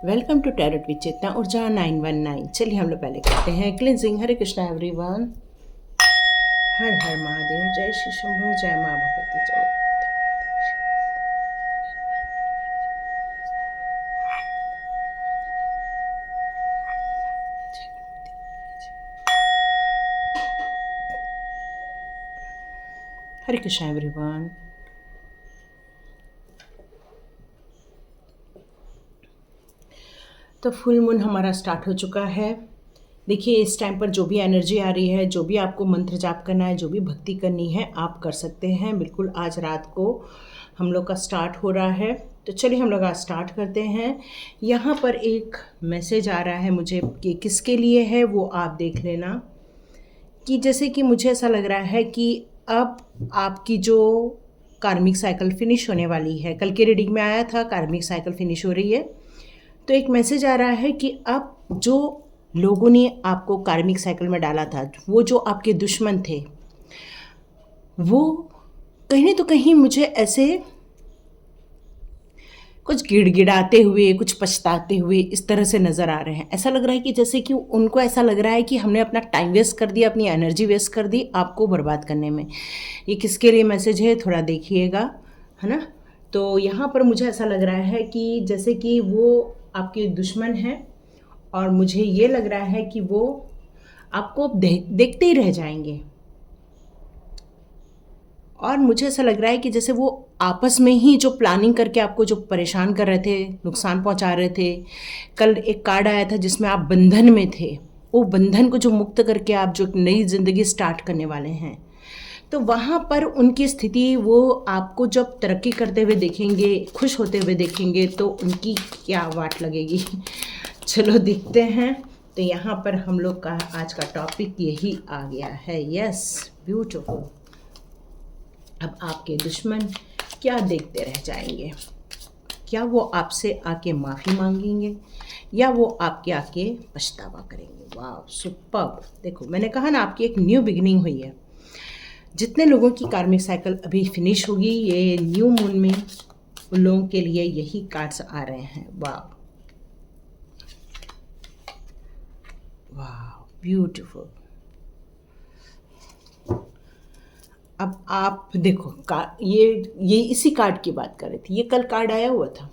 Welcome to tarot with चेतना ऊर्जा 919। चलिए हम लोग पहले करते हैं क्लिनजिंग। हरे कृष्णा एवरीवन। हर हर महादेव। जय श्री शंभु। जय माँ भगवती। जय हरे कृष्णा एवरीवन। तो फुल मून हमारा स्टार्ट हो चुका है। देखिए इस टाइम पर जो भी एनर्जी आ रही है, जो भी आपको मंत्र जाप करना है, जो भी भक्ति करनी है, आप कर सकते हैं। बिल्कुल आज रात को हम लोग का स्टार्ट हो रहा है। तो चलिए हम लोग आज स्टार्ट करते हैं। यहाँ पर एक मैसेज आ रहा है मुझे कि किसके लिए है वो आप देख लेना। कि जैसे कि मुझे ऐसा लग रहा है कि अब आपकी जो कार्मिक साइकिल फिनिश होने वाली है, कल के रीडिंग में आया था कार्मिक साइकिल फिनिश हो रही है, तो एक मैसेज आ रहा है कि अब जो लोगों ने आपको कार्मिक साइकिल में डाला था, वो जो आपके दुश्मन थे, वो कहीं ना तो कहीं मुझे ऐसे कुछ गिड़गिड़ाते हुए, कुछ पछताते हुए इस तरह से नज़र आ रहे हैं। ऐसा लग रहा है कि जैसे कि उनको ऐसा लग रहा है कि हमने अपना टाइम वेस्ट कर दिया, अपनी एनर्जी वेस्ट कर दी आपको बर्बाद करने में। ये किसके लिए मैसेज है थोड़ा देखिएगा, है ना। तो यहाँ पर मुझे ऐसा लग रहा है कि जैसे कि वो आपके दुश्मन हैं और मुझे ये लग रहा है कि वो आपको देखते ही रह जाएंगे। और मुझे ऐसा लग रहा है कि जैसे वो आपस में ही जो प्लानिंग करके आपको जो परेशान कर रहे थे, नुकसान पहुंचा रहे थे। कल एक कार्ड आया था जिसमें आप बंधन में थे, वो बंधन को जो मुक्त करके आप जो नई ज़िंदगी स्टार्ट करने वाले हैं, तो वहाँ पर उनकी स्थिति, वो आपको जब तरक्की करते हुए देखेंगे, खुश होते हुए देखेंगे, तो उनकी क्या वाट लगेगी। चलो देखते हैं। तो यहाँ पर हम लोग का आज का टॉपिक यही आ गया है। Yes, beautiful. अब आपके दुश्मन क्या देखते रह जाएंगे? क्या वो आपसे आके माफ़ी मांगेंगे या वो आपके आके पछतावा करेंगे? वाह, सुपर्ब। देखो मैंने कहा ना, आपकी एक न्यू बिगिनिंग हुई है। जितने लोगों की कार्मिक साइकिल अभी फिनिश होगी, ये न्यू मून में उन लोगों के लिए यही कार्ड्स आ रहे हैं। वाह वाह, ब्यूटीफुल। अब आप देखो ये इसी कार्ड की बात कर रही थी। ये कल कार्ड आया हुआ था,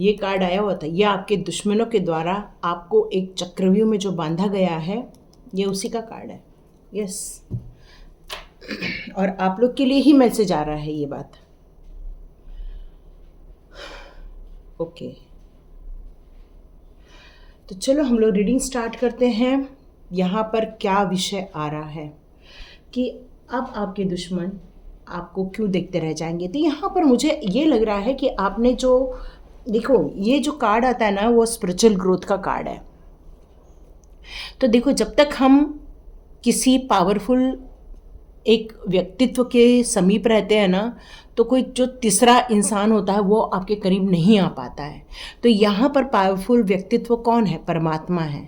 ये कार्ड आया हुआ था। ये आपके दुश्मनों के द्वारा आपको एक चक्रव्यूह में जो बांधा गया है, ये उसी का कार्ड है। यस, और आप लोग के लिए ही मैसेज आ रहा है ये बात। ओके, तो चलो हम लोग रीडिंग स्टार्ट करते हैं। यहाँ पर क्या विषय आ रहा है कि अब आपके दुश्मन आपको क्यों देखते रह जाएंगे। तो यहाँ पर मुझे ये लग रहा है कि आपने जो, देखो ये जो कार्ड आता है ना, वो स्पिरिचुअल ग्रोथ का कार्ड है। तो देखो जब तक हम किसी पावरफुल एक व्यक्तित्व के समीप रहते हैं ना, तो कोई जो तीसरा इंसान होता है वो आपके करीब नहीं आ पाता है। तो यहाँ पर पावरफुल व्यक्तित्व कौन है? परमात्मा है।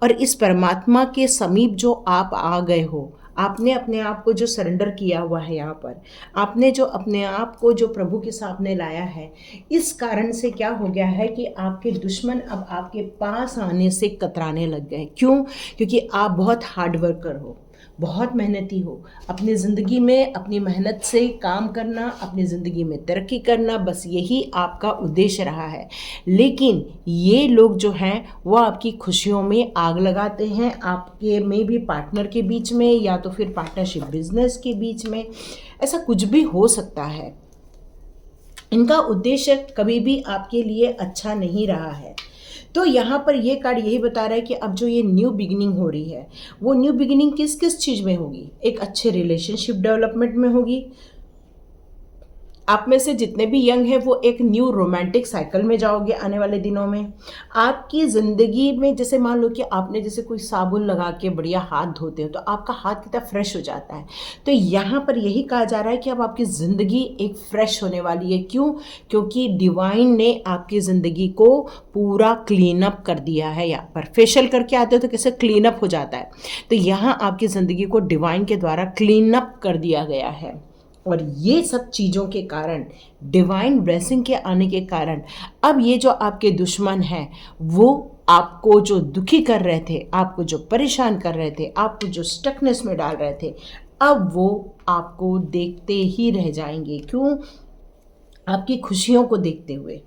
और इस परमात्मा के समीप जो आप आ गए हो, आपने अपने आप को जो सरेंडर किया हुआ है, यहाँ पर आपने जो अपने आप को जो प्रभु के सामने लाया है, इस कारण से क्या हो गया है कि आपके दुश्मन अब आपके पास आने से कतराने लग गए। क्यों? क्योंकि आप बहुत हार्ड वर्कर हो, बहुत मेहनती हो। अपनी ज़िंदगी में अपनी मेहनत से काम करना, अपनी ज़िंदगी में तरक्की करना, बस यही आपका उद्देश्य रहा है। लेकिन ये लोग जो हैं वो आपकी खुशियों में आग लगाते हैं, आपके में भी पार्टनर के बीच में, या तो फिर पार्टनरशिप बिजनेस के बीच में, ऐसा कुछ भी हो सकता है। इनका उद्देश्य कभी भी आपके लिए अच्छा नहीं रहा है। तो यहाँ पर ये कार्ड यही बता रहा है कि अब जो ये न्यू बिगिनिंग हो रही है, वो न्यू बिगिनिंग किस किस चीज़ में होगी? एक अच्छे रिलेशनशिप डेवलपमेंट में होगी। आप में से जितने भी यंग हैं वो एक न्यू रोमांटिक साइकिल में जाओगे आने वाले दिनों में। आपकी ज़िंदगी में जैसे मान लो कि आपने जैसे कोई साबुन लगा के बढ़िया हाथ धोते हो, तो आपका हाथ कितना फ्रेश हो जाता है। तो यहाँ पर यही कहा जा रहा है कि अब आपकी ज़िंदगी एक फ्रेश होने वाली है। क्यों? क्योंकि डिवाइन ने आपकी ज़िंदगी को पूरा क्लीन अप कर दिया है। यहाँ पर फेशियल करके आते हो तो कैसे क्लीन अप हो जाता है, तो यहाँ आपकी ज़िंदगी को डिवाइन के द्वारा क्लीन अप कर दिया गया है। और ये सब चीज़ों के कारण, डिवाइन ब्लेसिंग के आने के कारण, अब ये जो आपके दुश्मन हैं वो आपको जो दुखी कर रहे थे, आपको जो परेशान कर रहे थे, आपको जो स्टकनेस में डाल रहे थे, अब वो आपको देखते ही रह जाएंगे। क्यों? आपकी खुशियों को देखते हुए,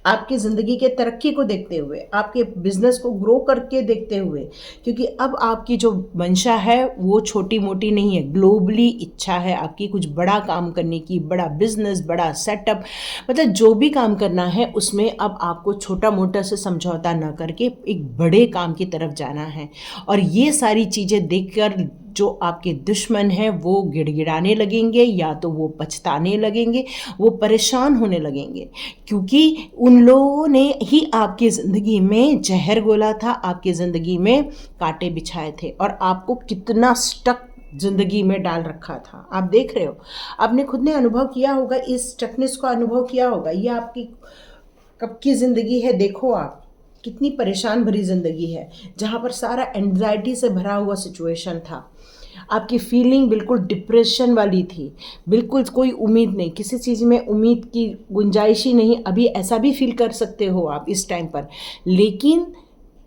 आपकी ज़िंदगी के तरक्की को देखते हुए, आपके बिजनेस को ग्रो करके देखते हुए। क्योंकि अब आपकी जो मंशा है वो छोटी मोटी नहीं है, ग्लोबली इच्छा है आपकी कुछ बड़ा काम करने की, बड़ा बिजनेस, बड़ा सेटअप, मतलब जो भी काम करना है उसमें अब आपको छोटा मोटा से समझौता ना करके एक बड़े काम की तरफ जाना है। और ये सारी चीज़ें देखकर जो आपके दुश्मन हैं वो गिड़गिड़ाने लगेंगे, या तो वो पछताने लगेंगे, वो परेशान होने लगेंगे, क्योंकि उन लोगों ने ही आपकी ज़िंदगी में जहर घोला था, आपकी ज़िंदगी में कांटे बिछाए थे और आपको कितना स्टक ज़िंदगी में डाल रखा था। आप देख रहे हो, आपने खुद ने अनुभव किया होगा, इस स्टकनेस को अनुभव किया होगा। ये आपकी कब की ज़िंदगी है, देखो आप कितनी परेशान भरी ज़िंदगी है, जहाँ पर सारा एंजाइटी से भरा हुआ सिचुएशन था। आपकी फीलिंग बिल्कुल डिप्रेशन वाली थी, बिल्कुल कोई उम्मीद नहीं, किसी चीज़ में उम्मीद की गुंजाइश ही नहीं। अभी ऐसा भी फील कर सकते हो आप इस टाइम पर। लेकिन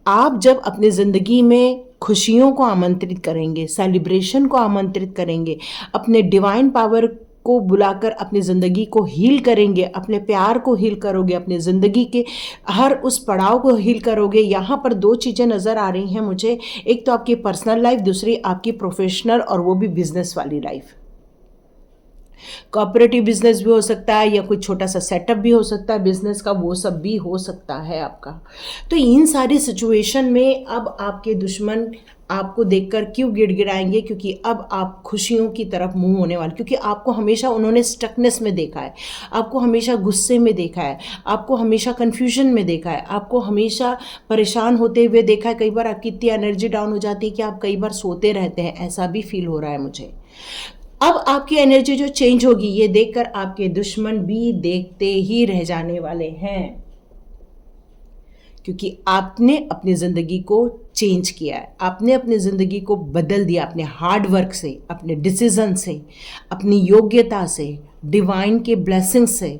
आप जब अपनी ज़िंदगी में खुशियों को आमंत्रित करेंगे, सेलिब्रेशन को आमंत्रित करेंगे, अपने डिवाइन पावर को बुलाकर अपनी ज़िंदगी को हील करेंगे, अपने प्यार को हील करोगे, अपनी ज़िंदगी के हर उस पड़ाव को हील करोगे। यहाँ पर दो चीज़ें नज़र आ रही हैं मुझे, एक तो आपकी पर्सनल लाइफ, दूसरी आपकी प्रोफेशनल और वो भी बिजनेस वाली लाइफ। कोऑपरेटिव बिजनेस भी हो सकता है, या कोई छोटा सा सेटअप भी हो सकता है बिजनेस का, वो सब भी हो सकता है आपका। तो इन सारी सिचुएशन में अब आपके दुश्मन आपको देखकर क्यों गिड़गिड़ाएंगे? क्योंकि अब आप खुशियों की तरफ मुंह होने वाले, क्योंकि आपको हमेशा उन्होंने स्टकनेस में देखा है, आपको हमेशा गुस्से में देखा है, आपको हमेशा कन्फ्यूजन में देखा है, आपको हमेशा परेशान होते हुए देखा है। कई बार आपकी इतनी एनर्जी डाउन हो जाती है कि आप कई बार सोते रहते हैं, ऐसा भी फील हो रहा है मुझे। अब आपकी एनर्जी जो चेंज होगी, ये देखकर आपके दुश्मन भी देखते ही रह जाने वाले हैं, क्योंकि आपने अपनी ज़िंदगी को चेंज किया है, आपने अपनी ज़िंदगी को बदल दिया अपने हार्ड वर्क से, अपने डिसीजन से, अपनी योग्यता से, डिवाइन के ब्लेसिंग से।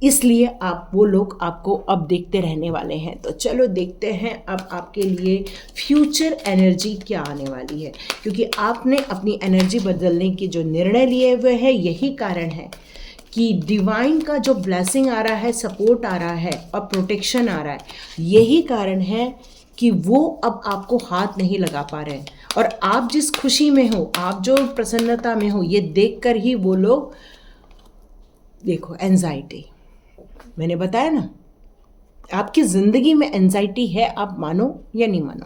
इसलिए आप वो लोग आपको अब देखते रहने वाले हैं। तो चलो देखते हैं अब आपके लिए फ्यूचर एनर्जी क्या आने वाली है, क्योंकि आपने अपनी एनर्जी बदलने के जो निर्णय लिए हुए हैं, यही कारण है कि डिवाइन का जो ब्लेसिंग आ रहा है, सपोर्ट आ रहा है और प्रोटेक्शन आ रहा है, यही कारण है कि वो अब आपको हाथ नहीं लगा पा रहे हैं। और आप जिस खुशी में हो, आप जो प्रसन्नता में हो, ये देखकर ही वो लोग, देखो एंजाइटी, मैंने बताया ना, आपकी ज़िंदगी में एंजाइटी है, आप मानो या नहीं मानो।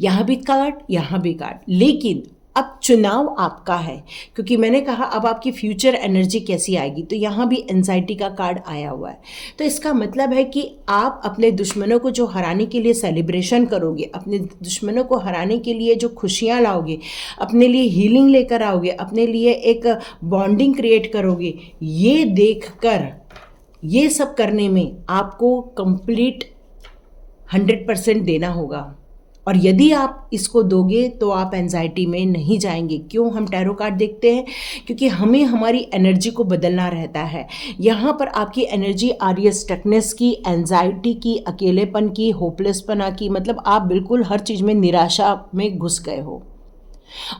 यहाँ भी कार्ड, यहाँ भी कार्ड, लेकिन अब चुनाव आपका है, क्योंकि मैंने कहा अब आपकी फ्यूचर एनर्जी कैसी आएगी, तो यहाँ भी एंजाइटी का कार्ड आया हुआ है। तो इसका मतलब है कि आप अपने दुश्मनों को जो हराने के लिए सेलिब्रेशन करोगे, अपने दुश्मनों को हराने के लिए जो खुशियाँ लाओगे, अपने लिए हीलिंग लेकर आओगे, अपने लिए एक बॉन्डिंग क्रिएट करोगे, ये देखकर, ये सब करने में आपको कंप्लीट 100% देना होगा। और यदि आप इसको दोगे तो आप एंजाइटी में नहीं जाएंगे। क्यों हम टैरो कार्ड देखते हैं? क्योंकि हमें हमारी एनर्जी को बदलना रहता है। यहाँ पर आपकी एनर्जी आ रही है स्टकनेस की, एंजाइटी की, अकेलेपन की, होपलेसपना की, मतलब आप बिल्कुल हर चीज़ में निराशा में घुस गए हो,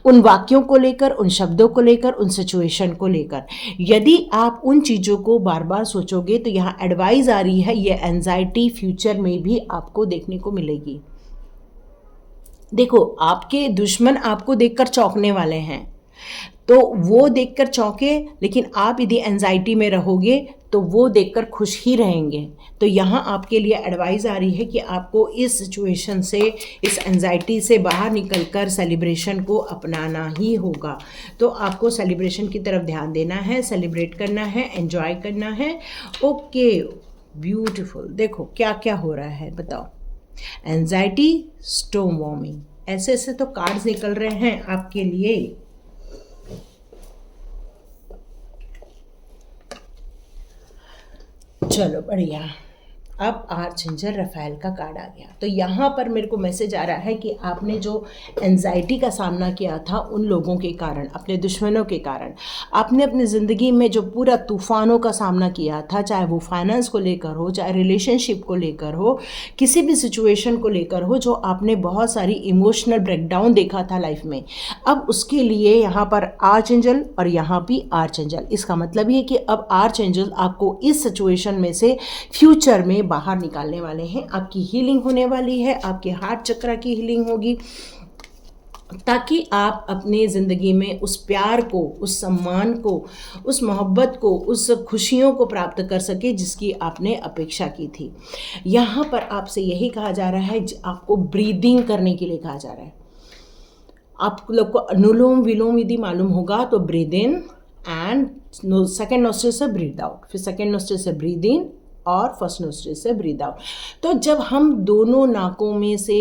उन वाक्यों को लेकर, उन शब्दों को लेकर, उन सिचुएशन को लेकर। यदि आप उन चीज़ों को बार बार सोचोगे तो यहाँ एडवाइस आ रही है, ये एंजाइटी फ्यूचर में भी आपको देखने को मिलेगी। देखो, आपके दुश्मन आपको देखकर चौंकने वाले हैं, तो वो देखकर चौंके, लेकिन आप यदि एंजाइटी में रहोगे तो वो देखकर खुश ही रहेंगे। तो यहाँ आपके लिए एडवाइस आ रही है कि आपको इस सिचुएशन से, इस एंजाइटी से बाहर निकलकर सेलिब्रेशन को अपनाना ही होगा। तो आपको सेलिब्रेशन की तरफ ध्यान देना है, सेलिब्रेट करना है, एंजॉय करना है। Okay, beautiful. देखो क्या क्या हो रहा है, बताओ। एंजाइटी, स्टॉर्म वॉर्मिंग, ऐसे ऐसे तो कार्ड्स निकल रहे हैं आपके लिए। चलो बढ़िया। अब आर्चएंजल रफाएल का कार्ड आ गया। तो यहाँ पर मेरे को मैसेज आ रहा है कि आपने जो एंजाइटी का सामना किया था उन लोगों के कारण, अपने दुश्मनों के कारण, आपने अपनी ज़िंदगी में जो पूरा तूफ़ानों का सामना किया था, चाहे वो फाइनेंस को लेकर हो, चाहे रिलेशनशिप को लेकर हो, किसी भी सिचुएशन को लेकर हो, जो आपने बहुत सारी इमोशनल ब्रेकडाउन देखा था लाइफ में, अब उसके लिए यहाँ पर आर्चएंजल और यहाँ भी आर्चएंजल, इसका मतलब ये कि अब आर्चएंजल आपको इस सिचुएशन में से फ्यूचर में बाहर निकालने वाले हैं। आपकी हीलिंग होने वाली है, आपके हार्ट चक्र की हीलिंग होगी, ताकि आप अपने ज़िंदगी में उस प्यार को, उस सम्मान को, उस मोहब्बत को, उस खुशियों को प्राप्त कर सके जिसकी आपने अपेक्षा की थी। यहाँ पर आपसे यही कहा जा रहा है, आपको ब्रीदिंग करने के लिए कहा जा रहा है। आप लोग को अनुलोम विलोम यदि मालूम होगा तो breathe in and second nostril से ब्रीद आउट, फिर सेकेंड नोस्ट्रिल से ब्रीद इन और फर्स्ट नोस्ट्रिल से ब्रीद आउट। तो जब हम दोनों नाकों में से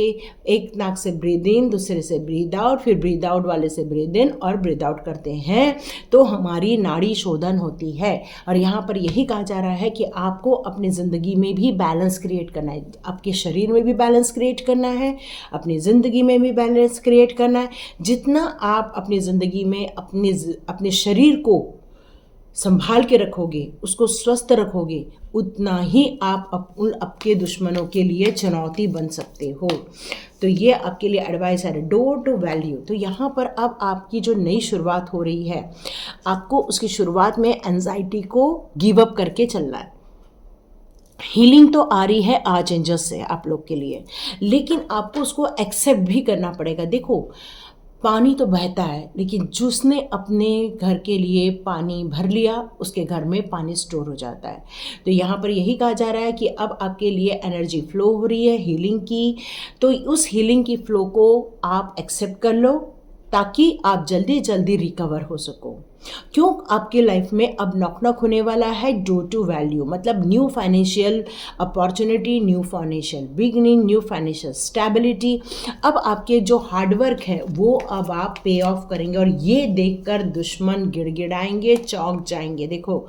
एक नाक से ब्रीद इन, दूसरे से ब्रीद आउट, फिर ब्रीद आउट वाले से ब्रीद इन और ब्रीद आउट करते हैं तो हमारी नाड़ी शोधन होती है। और यहाँ पर यही कहा जा रहा है कि आपको अपनी ज़िंदगी में भी बैलेंस क्रिएट करना है, आपके शरीर में भी बैलेंस क्रिएट करना है, अपनी ज़िंदगी में भी बैलेंस क्रिएट करना है। जितना आप अपनी ज़िंदगी में अपने शरीर को संभाल के रखोगे, उसको स्वस्थ रखोगे, उतना ही आप आपके दुश्मनों के लिए चुनौती बन सकते हो। तो ये आपके लिए एडवाइस है, डोर टू वैल्यू। तो यहाँ पर अब आपकी जो नई शुरुआत हो रही है, आपको उसकी शुरुआत में एंजाइटी को गिव अप करके चलना है। हीलिंग तो आ रही है आर्चएंजल से आप लोग के लिए, लेकिन आपको उसको एक्सेप्ट भी करना पड़ेगा। देखो, पानी तो बहता है, लेकिन जिसने अपने घर के लिए पानी भर लिया उसके घर में पानी स्टोर हो जाता है। तो यहाँ पर यही कहा जा रहा है कि अब आपके लिए एनर्जी फ्लो हो रही है हीलिंग की, तो उस हीलिंग की फ्लो को आप एक्सेप्ट कर लो ताकि आप जल्दी जल्दी रिकवर हो सको। क्यों? आपके लाइफ में अब नॉक नॉक होने वाला है डोर टू वैल्यू, मतलब new financial opportunity, new financial beginning, new financial stability. अब आपके जो हार्डवर्क है वो अब आप पे ऑफ करेंगे और ये देखकर दुश्मन गिड़गिड़ाएंगे, चौंक जाएंगे। देखो,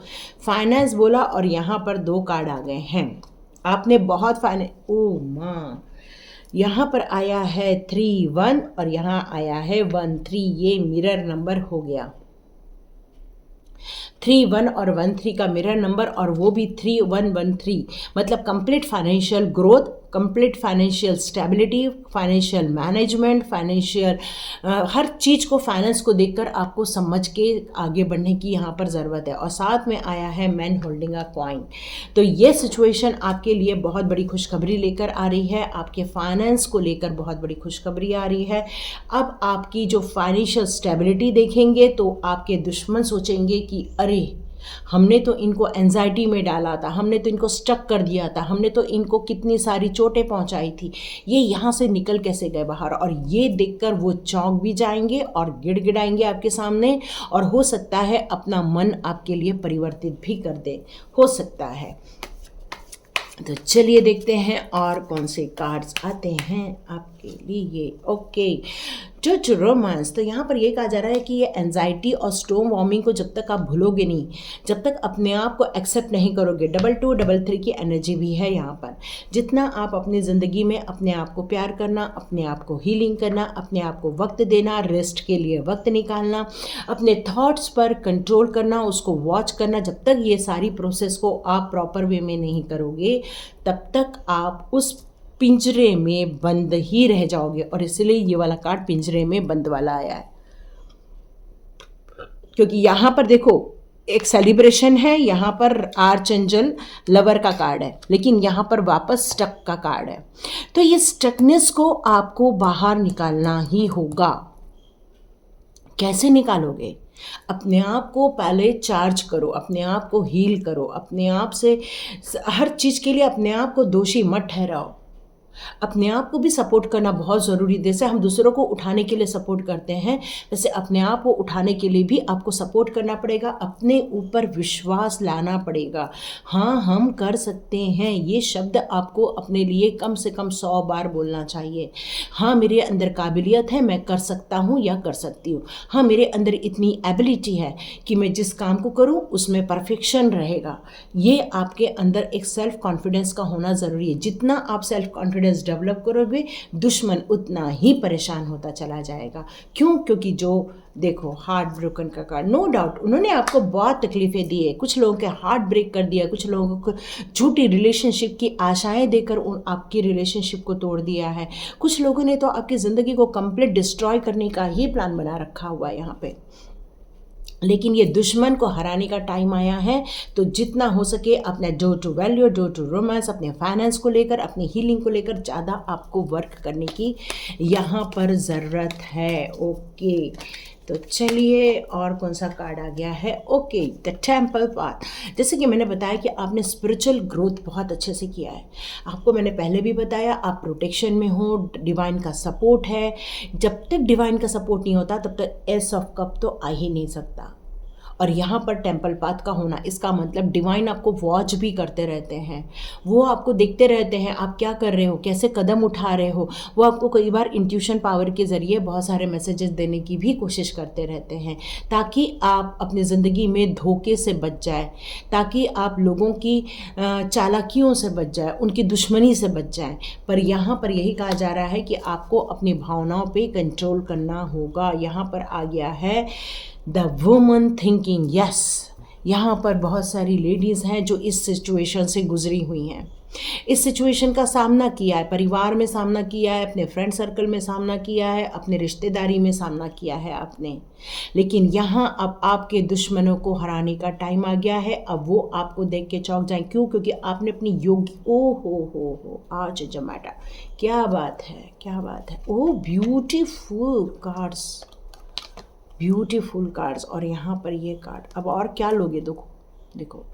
फाइनेंस बोला और यहाँ पर 2 कार्ड आ गए हैं। आपने बहुत ओ माँ, यहाँ पर आया है 3-1 और यहाँ आया है 1-3, ये मिरर नंबर हो गया। 3-1 और 1-3 का मिरर नंबर, और वो भी 3-1-1-3, मतलब complete financial growth, complete financial stability, financial management, financial हर चीज़ को, फाइनेंस को देखकर आपको समझ के आगे बढ़ने की यहाँ पर ज़रूरत है। और साथ में आया है मैन होल्डिंग अ कॉइन। तो ये सिचुएशन आपके लिए बहुत बड़ी खुशखबरी लेकर आ रही है, आपके फाइनेंस को लेकर बहुत बड़ी खुशखबरी आ रही है। अब आपकी जो फाइनेंशियल स्टेबिलिटी देखेंगे तो आपके दुश्मन सोचेंगे कि अरे, हमने तो इनको एंजाइटी में डाला था, हमने तो इनको स्टक कर दिया था, हमने तो इनको कितनी सारी चोटें पहुंचाई थी, ये यहाँ से निकल कैसे गए बाहर। और ये देखकर वो चौंक भी जाएंगे और गिड़गिड़ाएंगे आपके सामने, और हो सकता है अपना मन आपके लिए परिवर्तित भी कर दे, हो सकता है। तो चलिए देखते हैं और कौन से कार्ड्स आते हैं आपके लिए। ओके, जज रोमांस। तो यहाँ पर ये कहा जा रहा है कि ये एंजाइटी और स्टॉर्म वार्मिंग को जब तक आप भूलोगे नहीं, जब तक अपने आप को एक्सेप्ट नहीं करोगे, 2-2-3 की एनर्जी भी है यहाँ पर। जितना आप अपनी ज़िंदगी में अपने आप को प्यार करना, अपने आप को हीलिंग करना, अपने आप को वक्त देना, रेस्ट के लिए वक्त निकालना, अपने थॉट्स पर कंट्रोल करना, उसको वॉच करना, जब तक ये सारी प्रोसेस को आप प्रॉपर वे में नहीं करोगे तब तक आप उस पिंजरे में बंद ही रह जाओगे। और इसलिए ये वाला कार्ड पिंजरे में बंद वाला आया है, क्योंकि यहाँ पर देखो एक सेलिब्रेशन है, यहाँ पर आर्चएंजल लवर का कार्ड है, लेकिन यहाँ पर वापस स्टक का कार्ड है। तो ये स्टकनेस को आपको बाहर निकालना ही होगा। कैसे निकालोगे? अपने आप को पहले चार्ज करो, अपने आप को हील करो, अपने आप से हर चीज़ के लिए अपने आप को दोषी मत ठहराओ। अपने आप को भी सपोर्ट करना बहुत ज़रूरी है। जैसे हम दूसरों को उठाने के लिए सपोर्ट करते हैं, वैसे अपने आप को उठाने के लिए भी आपको सपोर्ट करना पड़ेगा, अपने ऊपर विश्वास लाना पड़ेगा। हाँ, हम कर सकते हैं, ये शब्द आपको अपने लिए कम से कम 100 बार बोलना चाहिए। हाँ, मेरे अंदर काबिलियत है, मैं कर सकता हूँ या कर सकती हूँ। हाँ, मेरे अंदर इतनी एबिलिटी है कि मैं जिस काम को करूँ उसमें परफेक्शन रहेगा। ये आपके अंदर एक सेल्फ कॉन्फिडेंस का होना ज़रूरी है। जितना आप सेल्फ कॉन्फिडेंस डेवलप करोगे, दुश्मन उतना ही परेशान होता चला जाएगा। क्यों? क्योंकि जो देखो हार्ट ब्रोकन का कार्ड, नो डाउट उन्होंने आपको बहुत तकलीफ़ें दी है, कुछ लोगों के हार्ट ब्रेक कर दिया, कुछ लोगों को झूठी रिलेशनशिप की आशाएं देकर आपकी रिलेशनशिप को तोड़ दिया है, कुछ लोगों ने तो आपकी ज़िंदगी को कंप्लीट डिस्ट्रॉय करने का ही प्लान बना रखा हुआ है यहाँ पे। लेकिन ये दुश्मन को हराने का टाइम आया है, तो जितना हो सके अपने door to value, door to romance, अपने फाइनेंस को लेकर, अपनी हीलिंग को लेकर ज़्यादा आपको वर्क करने की यहाँ पर ज़रूरत है। ओके, तो चलिए और कौन सा कार्ड आ गया है? Okay, the temple path. जैसे कि मैंने बताया कि आपने स्पिरिचुअल ग्रोथ बहुत अच्छे से किया है। आपको मैंने पहले भी बताया आप प्रोटेक्शन में हो, डिवाइन का सपोर्ट है। जब तक डिवाइन का सपोर्ट नहीं होता तब तक एस ऑफ कप तो आ ही नहीं सकता। और यहाँ पर टेम्पल पाथ का होना, इसका मतलब डिवाइन आपको वॉच भी करते रहते हैं, वो आपको देखते रहते हैं आप क्या कर रहे हो, कैसे कदम उठा रहे हो। वो आपको कई बार इंट्यूशन पावर के ज़रिए बहुत सारे मैसेजेस देने की भी कोशिश करते रहते हैं, ताकि आप अपनी ज़िंदगी में धोखे से बच जाए, ताकि आप लोगों की चालाकियों से बच जाए, उनकी दुश्मनी से बच जाए। पर यहाँ पर यही कहा जा रहा है कि आपको अपनी भावनाओं पे कंट्रोल करना होगा। यहाँ पर आ गया है द वुमन थिंकिंग। यस, यहाँ पर बहुत सारी लेडीज़ हैं जो इस सिचुएशन से गुजरी हुई हैं, इस सिचुएशन का सामना किया है, परिवार में सामना किया है, अपने फ्रेंड सर्कल में सामना किया है, अपने रिश्तेदारी में सामना किया है आपने। लेकिन यहाँ अब आपके दुश्मनों को हराने का टाइम आ गया है। अब वो आपको देख के चौंक जाए। क्यों? क्योंकि आपने अपनी योगी, ओ हो आज जमाटा, क्या बात है, क्या बात है। ओ ब्यूटीफुल कार्ड्स, ब्यूटीफुल कार्ड्स। और यहाँ पर ये कार्ड, अब और क्या लोगे? देखो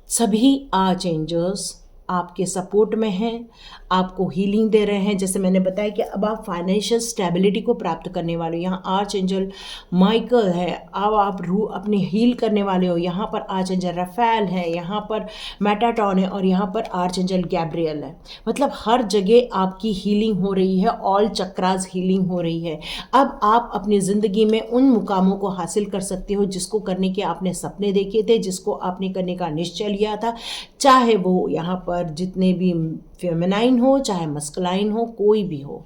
सभी आर्च एंजल्स आपके सपोर्ट में हैं, आपको हीलिंग दे रहे हैं। जैसे मैंने बताया कि अब आप फाइनेंशियल स्टेबिलिटी को प्राप्त करने वाले हो। यहाँ आर्च एंजल माइकल है, अब आप अपने हील करने वाले हो। यहाँ पर आर्च एंजल रफेल है, यहाँ पर मेटाट्रॉन है, और यहाँ पर आर्च एंजल गैब्रियल है। मतलब हर जगह आपकी हीलिंग हो रही है, ऑल चक्रास हीलिंग हो रही है। अब आप अपनी ज़िंदगी में उन मुकामों को हासिल कर सकते हो जिसको करने के आपने सपने देखे थे, जिसको आपने करने का निश्चय लिया था। चाहे वो यहाँ पर जितने भी फेमिनाइन हो, चाहे मस्कुलाइन हो, कोई भी हो,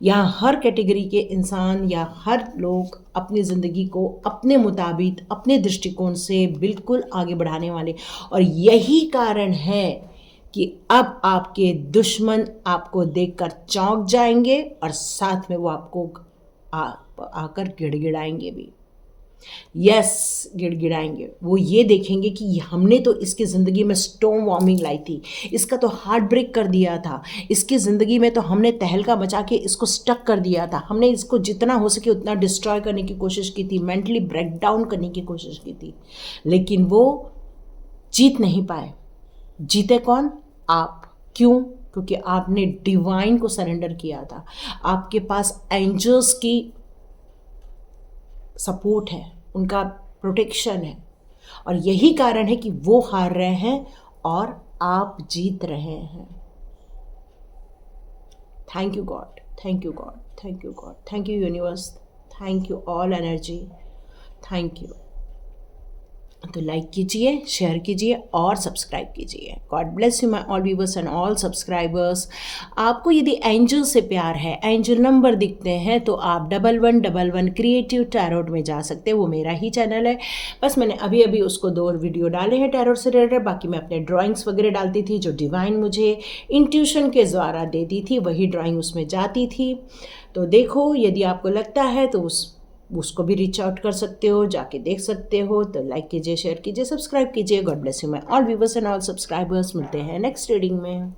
यहाँ हर कैटेगरी के इंसान या हर लोग अपनी ज़िंदगी को अपने मुताबिक, अपने दृष्टिकोण से बिल्कुल आगे बढ़ाने वाले। और यही कारण है कि अब आपके दुश्मन आपको देखकर चौंक जाएंगे और साथ में वो आपको आकर गिड़गिड़ाएंगे भी। यस, गिड़गिड़ाएंगे। वो ये देखेंगे कि हमने तो इसकी ज़िंदगी में स्टॉर्म वार्मिंग लाई थी, इसका तो हार्ट ब्रेक कर दिया था, इसकी ज़िंदगी में तो हमने तहलका मचा के इसको स्टक कर दिया था, हमने इसको जितना हो सके उतना डिस्ट्रॉय करने की कोशिश की थी, मेंटली ब्रेक डाउन करने की कोशिश की थी। लेकिन वो जीत नहीं पाए। जीते कौन? आप। क्यों? क्योंकि आपने डिवाइन को सरेंडर किया था। आपके पास एंजल्स की सपोर्ट है, उनका प्रोटेक्शन है, और यही कारण है कि वो हार रहे हैं और आप जीत रहे हैं। Thank you God, thank you God, thank you God, thank you universe, thank you all energy, thank you. तो लाइक कीजिए, शेयर कीजिए और सब्सक्राइब कीजिए। God bless you my all viewers and all subscribers. आपको यदि एंजल से प्यार है, एंजल नंबर दिखते हैं, तो आप 1111 क्रिएटिव टैरोट में जा सकते हैं। वो मेरा ही चैनल है, बस मैंने अभी अभी उसको 2 वीडियो डाले हैं टैरोट से रिलेटेड। बाकी मैं अपने ड्राइंग्स वगैरह डालती थी जो डिवाइन मुझे इंट्यूशन के द्वारा देती थी, वही ड्राइंग उसमें जाती थी। तो देखो, यदि आपको लगता है तो उसको भी रीच आउट कर सकते हो, जाके देख सकते हो। तो लाइक कीजिए, शेयर कीजिए, सब्सक्राइब कीजिए। God bless you my all viewers and all subscribers. मिलते हैं नेक्स्ट रीडिंग में।